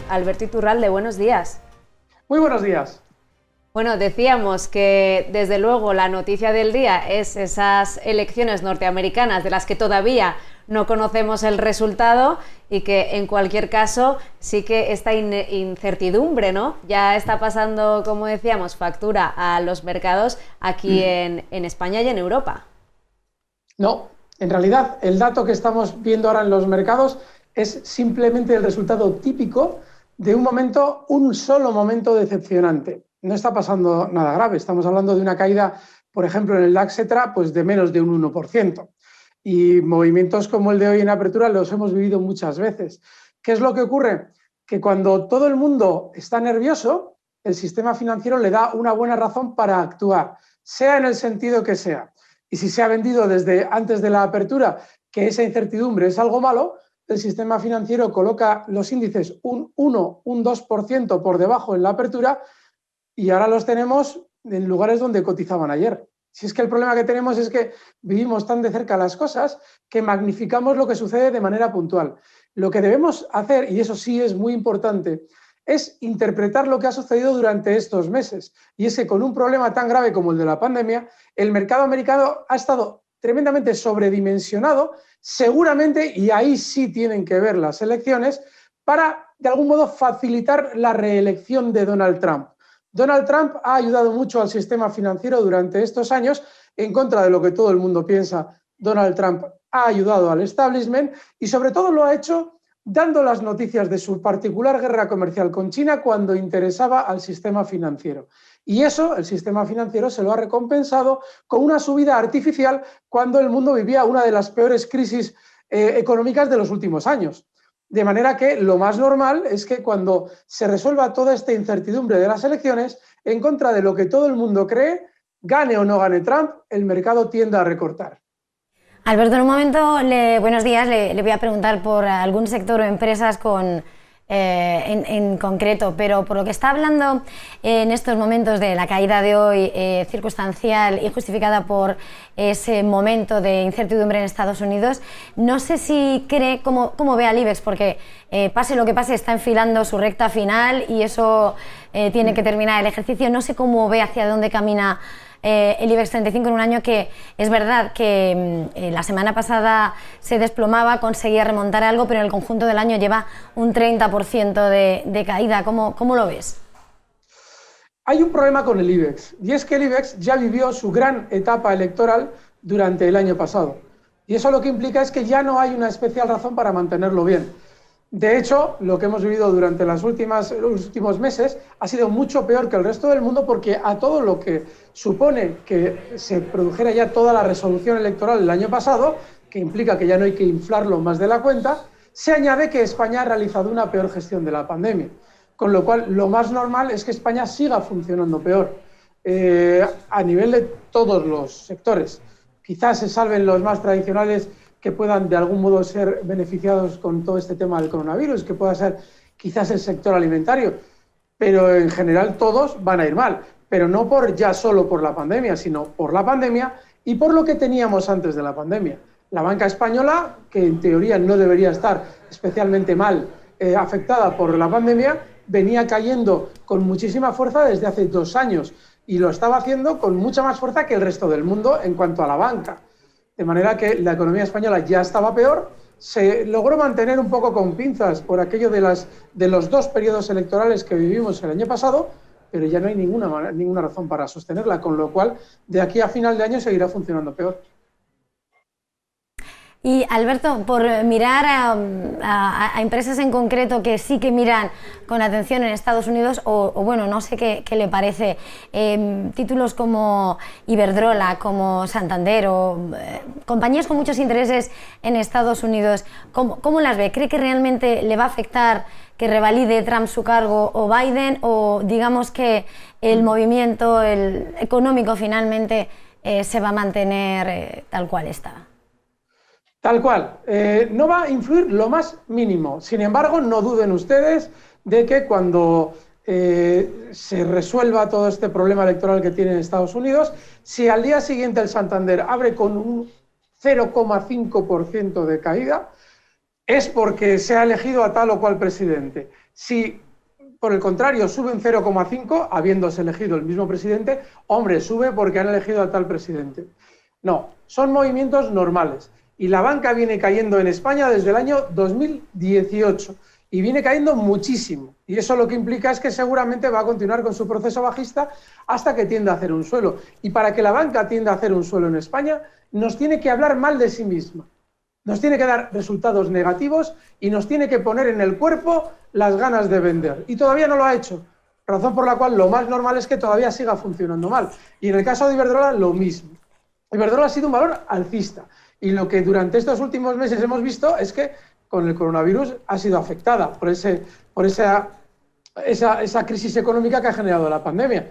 Alberto Iturralde, buenos días. Muy buenos días. Bueno, decíamos que desde luego la noticia del día es esas elecciones norteamericanas de las que todavía no conocemos el resultado y que en cualquier caso sí que esta incertidumbre, ¿no? Ya está pasando, como decíamos, factura a los mercados aquí en España y en Europa. No, en realidad el dato que estamos viendo ahora en los mercados es simplemente el resultado típico de un solo momento decepcionante. No está pasando nada grave, estamos hablando de una caída, por ejemplo, en el DAX Etra, pues de menos de un 1%. Y movimientos como el de hoy en apertura los hemos vivido muchas veces. ¿Qué es lo que ocurre? Que cuando todo el mundo está nervioso, el sistema financiero le da una buena razón para actuar, sea en el sentido que sea. Y si se ha vendido desde antes de la apertura que esa incertidumbre es algo malo, el sistema financiero coloca los índices un 1, un 2% por debajo en la apertura y ahora los tenemos en lugares donde cotizaban ayer. Si es que el problema que tenemos es que vivimos tan de cerca las cosas que magnificamos lo que sucede de manera puntual. Lo que debemos hacer, y eso sí es muy importante, es interpretar lo que ha sucedido durante estos meses. Y es que con un problema tan grave como el de la pandemia, el mercado americano ha estado tremendamente sobredimensionado, seguramente, y ahí sí tienen que ver las elecciones, para de algún modo facilitar la reelección de Donald Trump. Donald Trump ha ayudado mucho al sistema financiero durante estos años, en contra de lo que todo el mundo piensa. Donald Trump ha ayudado al establishment y sobre todo lo ha hecho dando las noticias de su particular guerra comercial con China cuando interesaba al sistema financiero. Y eso, el sistema financiero se lo ha recompensado con una subida artificial cuando el mundo vivía una de las peores crisis económicas de los últimos años. De manera que lo más normal es que cuando se resuelva toda esta incertidumbre de las elecciones, en contra de lo que todo el mundo cree, gane o no gane Trump, el mercado tienda a recortar. Alberto, en un momento, buenos días, le voy a preguntar por algún sector o empresas en concreto, pero por lo que está hablando en estos momentos de la caída de hoy circunstancial y justificada por ese momento de incertidumbre en Estados Unidos, no sé si cree cómo ve al IBEX, porque pase lo que pase está enfilando su recta final y eso tiene que terminar el ejercicio. No sé cómo ve hacia dónde camina el IBEX 35 en un año que es verdad que la semana pasada se desplomaba, conseguía remontar algo, pero en el conjunto del año lleva un 30% de caída. ¿Cómo lo ves? Hay un problema con el IBEX y es que el IBEX ya vivió su gran etapa electoral durante el año pasado y eso lo que implica es que ya no hay una especial razón para mantenerlo bien. De hecho, lo que hemos vivido durante los últimos meses ha sido mucho peor que el resto del mundo porque a todo lo que supone que se produjera ya toda la resolución electoral el año pasado, que implica que ya no hay que inflarlo más de la cuenta, se añade que España ha realizado una peor gestión de la pandemia. Con lo cual, lo más normal es que España siga funcionando peor a nivel de todos los sectores. Quizás se salven los más tradicionales que puedan de algún modo ser beneficiados con todo este tema del coronavirus, que pueda ser quizás el sector alimentario, pero en general todos van a ir mal, pero no ya solo por la pandemia, sino por la pandemia y por lo que teníamos antes de la pandemia. La banca española, que en teoría no debería estar especialmente mal afectada por la pandemia, venía cayendo con muchísima fuerza desde hace 2 años y lo estaba haciendo con mucha más fuerza que el resto del mundo en cuanto a la banca. De manera que la economía española ya estaba peor, se logró mantener un poco con pinzas por aquello de los 2 periodos electorales que vivimos el año pasado, pero ya no hay ninguna razón para sostenerla, con lo cual de aquí a final de año seguirá funcionando peor. Y Alberto, por mirar a empresas en concreto que sí que miran con atención en Estados Unidos, o bueno, no sé qué le parece, títulos como Iberdrola, como Santander, o compañías con muchos intereses en Estados Unidos, ¿cómo las ve? ¿Cree que realmente le va a afectar que revalide Trump su cargo o Biden, o digamos que el movimiento económico finalmente se va a mantener tal cual está? Tal cual, no va a influir lo más mínimo. Sin embargo, no duden ustedes de que cuando se resuelva todo este problema electoral que tiene en Estados Unidos, si al día siguiente el Santander abre con un 0,5% de caída, es porque se ha elegido a tal o cual presidente. Si, por el contrario, sube un 0,5, habiéndose elegido el mismo presidente, hombre, sube porque han elegido a tal presidente. No, son movimientos normales. Y la banca viene cayendo en España desde el año 2018 y viene cayendo muchísimo. Y eso lo que implica es que seguramente va a continuar con su proceso bajista hasta que tienda a hacer un suelo. Y para que la banca tienda a hacer un suelo en España, nos tiene que hablar mal de sí misma. Nos tiene que dar resultados negativos y nos tiene que poner en el cuerpo las ganas de vender. Y todavía no lo ha hecho. Razón por la cual lo más normal es que todavía siga funcionando mal. Y en el caso de Iberdrola, lo mismo. Iberdrola ha sido un valor alcista. Y lo que durante estos últimos meses hemos visto es que con el coronavirus ha sido afectada por esa crisis económica que ha generado la pandemia.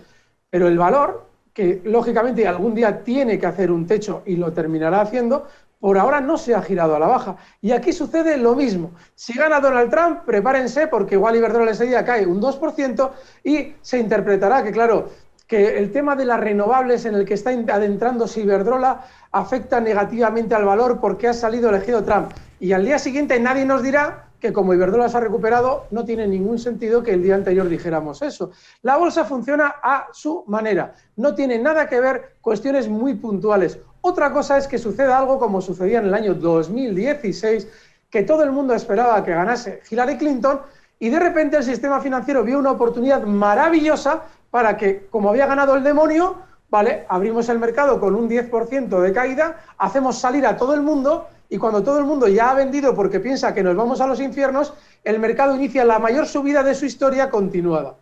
Pero el valor, que lógicamente algún día tiene que hacer un techo y lo terminará haciendo, por ahora no se ha girado a la baja. Y aquí sucede lo mismo. Si gana Donald Trump, prepárense porque igual Iberdrola ese día cae un 2% y se interpretará que, claro, que el tema de las renovables en el que está adentrándose Iberdrola afecta negativamente al valor porque ha salido elegido Trump. Y al día siguiente nadie nos dirá que como Iberdrola se ha recuperado, no tiene ningún sentido que el día anterior dijéramos eso. La bolsa funciona a su manera. No tiene nada que ver cuestiones muy puntuales. Otra cosa es que suceda algo como sucedía en el año 2016, que todo el mundo esperaba que ganase Hillary Clinton y de repente el sistema financiero vio una oportunidad maravillosa para que, como había ganado el demonio, ¿vale?, abrimos el mercado con un 10% de caída, hacemos salir a todo el mundo y cuando todo el mundo ya ha vendido porque piensa que nos vamos a los infiernos, el mercado inicia la mayor subida de su historia continuada.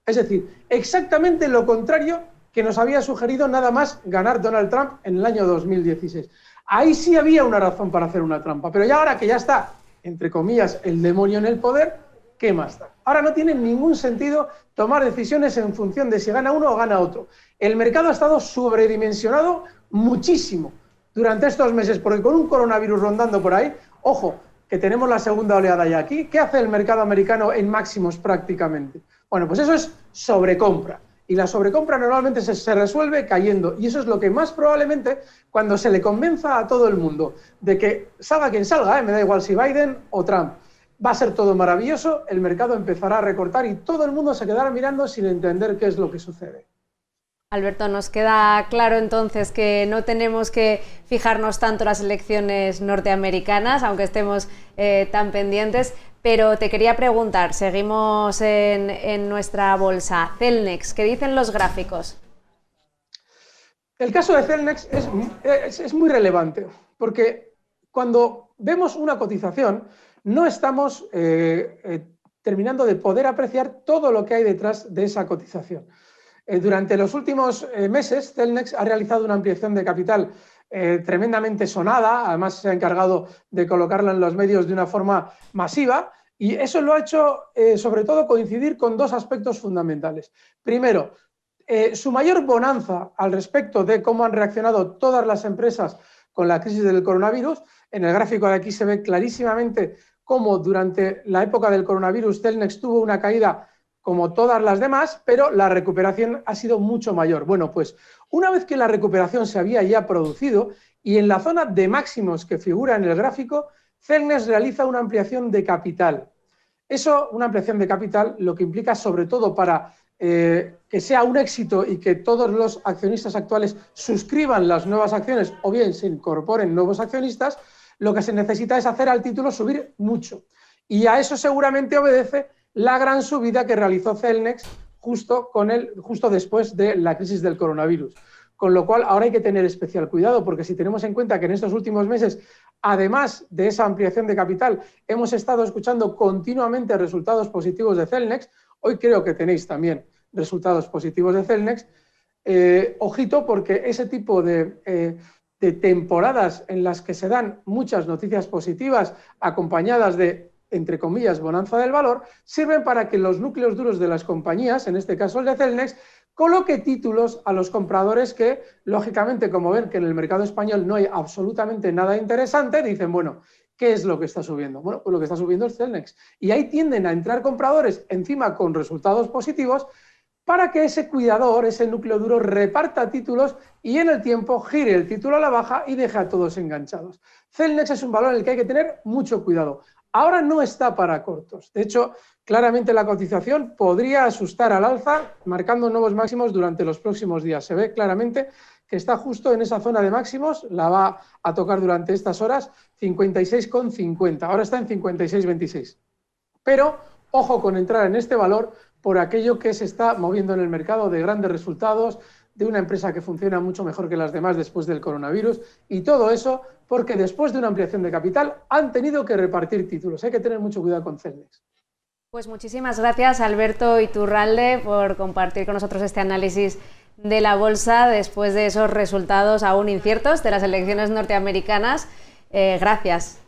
Es decir, exactamente lo contrario que nos había sugerido nada más ganar Donald Trump en el año 2016. Ahí sí había una razón para hacer una trampa, pero ya ahora que ya está, entre comillas, el demonio en el poder, ¿qué más da? Ahora no tiene ningún sentido tomar decisiones en función de si gana uno o gana otro. El mercado ha estado sobredimensionado muchísimo durante estos meses, porque con un coronavirus rondando por ahí, ojo, que tenemos la segunda oleada ya aquí, ¿qué hace el mercado americano en máximos prácticamente? Bueno, pues eso es sobrecompra. Y la sobrecompra normalmente se resuelve cayendo. Y eso es lo que más probablemente, cuando se le convenza a todo el mundo de que salga quien salga, me da igual si Biden o Trump, va a ser todo maravilloso, el mercado empezará a recortar y todo el mundo se quedará mirando sin entender qué es lo que sucede. Alberto, nos queda claro entonces que no tenemos que fijarnos tanto en las elecciones norteamericanas, aunque estemos tan pendientes, pero te quería preguntar, seguimos en nuestra bolsa, Celnex, ¿qué dicen los gráficos? El caso de Celnex es muy relevante, porque cuando vemos una cotización, no estamos terminando de poder apreciar todo lo que hay detrás de esa cotización. Durante los últimos meses, Celnex ha realizado una ampliación de capital tremendamente sonada, además se ha encargado de colocarla en los medios de una forma masiva, y eso lo ha hecho sobre todo coincidir con dos aspectos fundamentales. Primero, su mayor bonanza al respecto de cómo han reaccionado todas las empresas con la crisis del coronavirus. En el gráfico de aquí se ve clarísimamente cómo durante la época del coronavirus Celnex tuvo una caída como todas las demás, pero la recuperación ha sido mucho mayor. Bueno, pues una vez que la recuperación se había ya producido y en la zona de máximos que figura en el gráfico, Celnex realiza una ampliación de capital. Eso, una ampliación de capital, lo que implica sobre todo para que sea un éxito y que todos los accionistas actuales suscriban las nuevas acciones o bien se incorporen nuevos accionistas, lo que se necesita es hacer al título subir mucho. Y a eso seguramente obedece la gran subida que realizó Celnex justo después de la crisis del coronavirus. Con lo cual ahora hay que tener especial cuidado, porque si tenemos en cuenta que en estos últimos meses, además de esa ampliación de capital, hemos estado escuchando continuamente resultados positivos de Celnex, hoy creo que tenéis también resultados positivos de Celnex, ojito, porque ese tipo de temporadas en las que se dan muchas noticias positivas acompañadas de, entre comillas, bonanza del valor, sirven para que los núcleos duros de las compañías, en este caso el de Celnex, coloque títulos a los compradores que, lógicamente, como ven que en el mercado español no hay absolutamente nada interesante, dicen, bueno, ¿qué es lo que está subiendo? Bueno, pues lo que está subiendo es Celnex. Y ahí tienden a entrar compradores encima con resultados positivos para que ese cuidador, ese núcleo duro, reparta títulos y en el tiempo gire el título a la baja y deje a todos enganchados. Celnex es un valor en el que hay que tener mucho cuidado. Ahora no está para cortos. De hecho, claramente la cotización podría asustar al alza, marcando nuevos máximos durante los próximos días. Se ve claramente que está justo en esa zona de máximos, la va a tocar durante estas horas, 56,50. Ahora está en 56,26. Pero ojo con entrar en este valor por aquello que se está moviendo en el mercado de grandes resultados, de una empresa que funciona mucho mejor que las demás después del coronavirus, y todo eso porque después de una ampliación de capital han tenido que repartir títulos. Hay que tener mucho cuidado con Cellnex. Pues muchísimas gracias, Alberto Iturralde, por compartir con nosotros este análisis de la bolsa después de esos resultados aún inciertos de las elecciones norteamericanas. Gracias.